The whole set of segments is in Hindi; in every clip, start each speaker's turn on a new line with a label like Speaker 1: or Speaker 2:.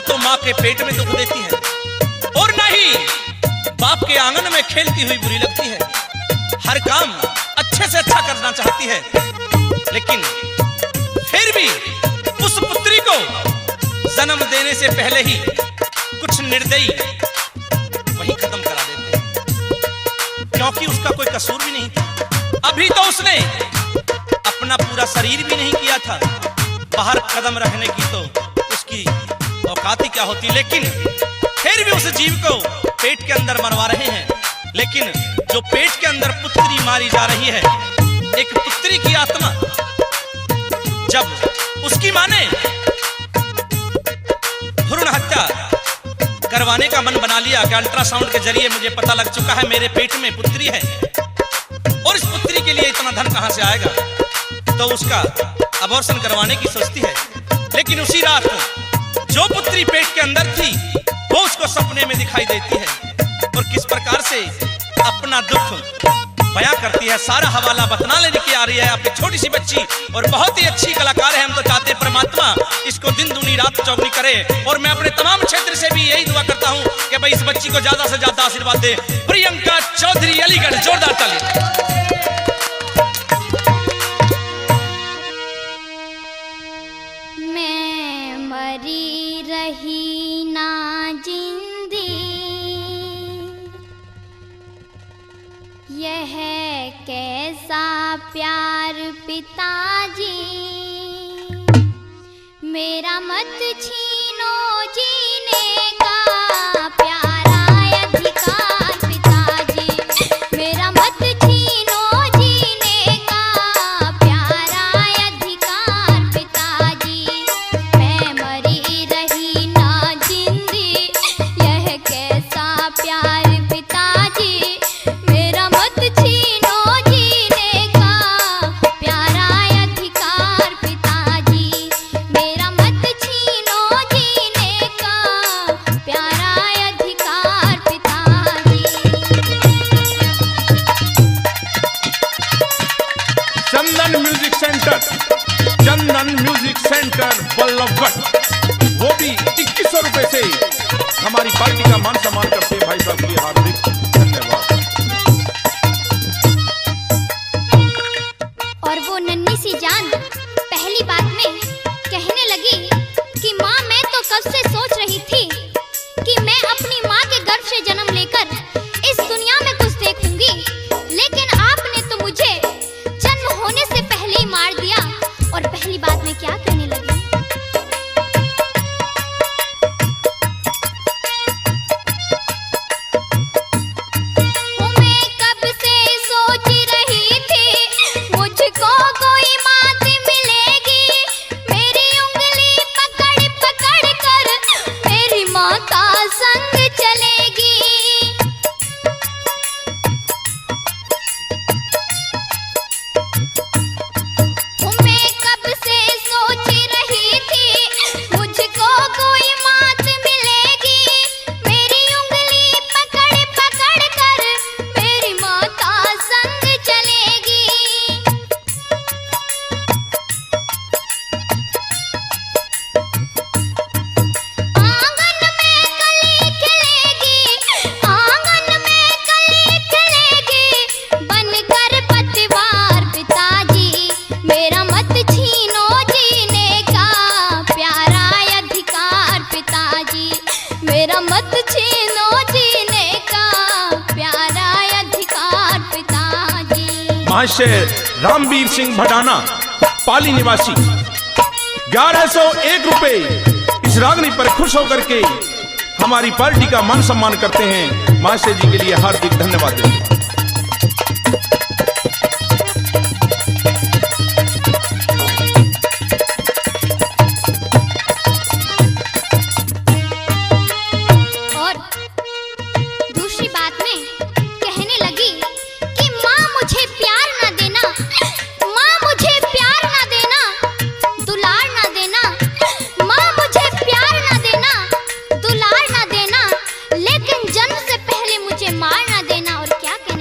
Speaker 1: तो माँ के पेट में दुख देती है और न ही बाप के आंगन में खेलती हुई बुरी लगती है। हर काम अच्छे से अच्छा करना चाहती है, लेकिन फिर भी उस पुत्री को जन्म देने से पहले ही कुछ निर्दयी वहीं खत्म करा देते हैं, क्योंकि उसका कोई कसूर भी नहीं था। अभी तो उसने अपना पूरा शरीर भी नहीं किया था, बाहर कदम रखने की तो उसकी औकात ही क्या होती, लेकिन फिर भी उस जीव को पेट के अंदर मरवा रहे हैं। लेकिन जो पेट के अंदर पुत्री मारी जा रही है, एक पुत्री की आत्मा, जब उसकी मां ने भ्रूण हत्या करवाने का मन बना लिया कि अल्ट्रासाउंड के जरिए मुझे पता लग चुका है मेरे पेट में पुत्री है और इस पुत्री के लिए इतना धन कहां से आएगा, तो उसका अबॉर्शन करवाने की सोचती है। लेकिन उसी रात जो पुत्री पेट के अंदर थी वो उसको सपने में दिखाई देती है और किस प्रकार से अपना दुख बयां करती है, सारा हवाला बतना लेने की आ रही है अपनी छोटी सी बच्ची। और बहुत ही अच्छी कलाकार है, हम तो चाहते हैं परमात्मा इसको दिन दूनी रात चौगनी करे। और मैं अपने तमाम क्षेत्र से भी यही दुआ करता हूं कि भाई इस बच्ची को ज्यादा से ज्यादा आशीर्वाद दे। प्रियंका चौधरी, अलीगढ़, जोरदार ताली।
Speaker 2: मैं मरी रही ना जिंदी, यह कैसा प्यार पिताजी, मेरा मत छीनो जीने का प्यारा अधिकार पिताजी, मेरा मत छीनो जीने का प्यारा अधिकार पिताजी। मैं मरी रही ना जिंदी, यह कैसा प्यार पिताजी, मेरा मत छीनो जीने का प्यारा अधिकार पिताजी, मेरा मत छीनो जीने का प्यारा अधिकार पिताजी।
Speaker 3: चंदन म्यूजिक सेंटर, चंदन म्यूजिक सेंटर बल्लभगढ़, वो भी 2100 रुपए से हमारी पार्टी का मान सम्मान करते हैं। भाई साहब के लिए हार्दिक धन्यवाद।
Speaker 2: और वो नन्ही सी जान पहली बात में कहने लगी कि माँ, मैं तो कब से सोच रही थी कि मैं अपनी माँ के गर्भ से जन्म लेकर इस दुनिया में कुछ देखूंगी, लेकिन आपने तो मुझे जन्म होने से पहले ही मार दिया। और पहली बात में क्या कहने लगी, मैं कब से सोच रही थी मुझको कोई मात मिलेगी, मेरी उंगली पकड़ पकड़ कर मेरी माँ का संग चलेगी। मैं कब से सोच रही थी मुझको कोई मात मिलेगी, मेरी उंगली पकड़ पकड़ कर मेरी माँ का संग चलेगी। आंगन में कली खिलेगी, आंगन में कली खिलेगी, बनकर पतवार पिताजी, मेरा मत छीनो जीने का प्यारा अधिकार पिताजी, मेरा मत छीनो जीने का प्यारा अधिकार पिताजी।
Speaker 3: महाशय रामवीर सिंह भडाना, पाली निवासी, 1101 रुपए इस रागनी पर खुश होकर के हमारी पार्टी का मान सम्मान करते हैं। महाशय जी के लिए हार्दिक धन्यवाद देते हैं।
Speaker 2: और दूसरी बात में कहने लगी कि माँ मुझे प्यार ना देना, माँ मुझे प्यार ना देना, दुलार ना देना, माँ मुझे प्यार ना देना, दुलार ना देना, लेकिन जन्म से पहले मुझे मार ना देना। और क्या कहने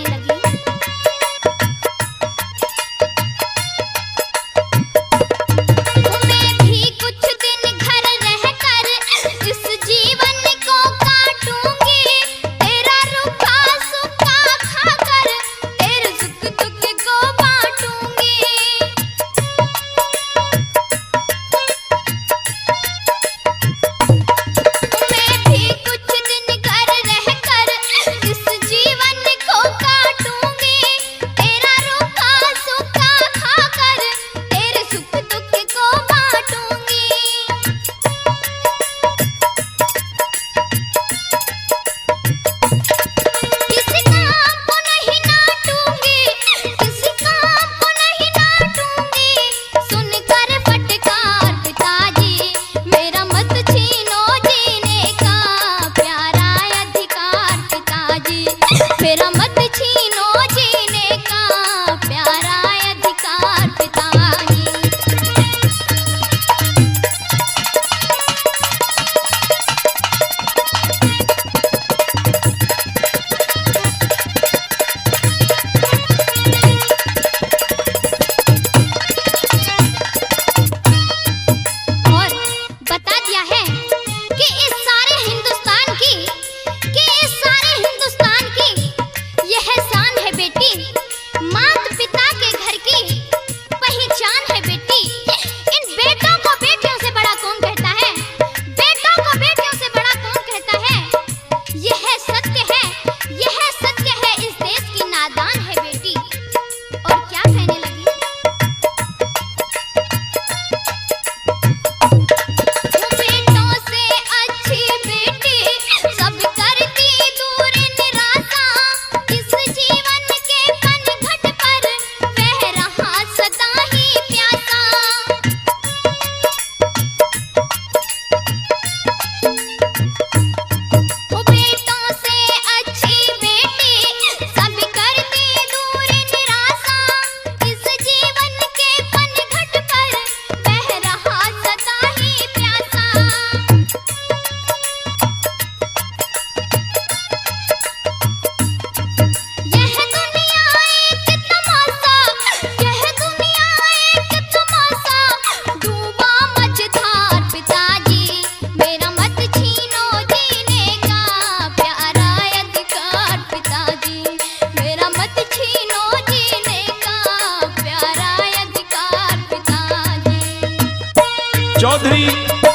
Speaker 3: चौधरी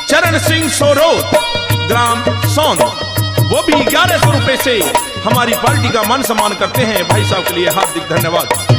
Speaker 3: चरण सिंह सोरोत, ग्राम सौंद, वो भी 1100 रुपए से हमारी पार्टी का मान सम्मान करते हैं। भाई साहब के लिए हार्दिक धन्यवाद।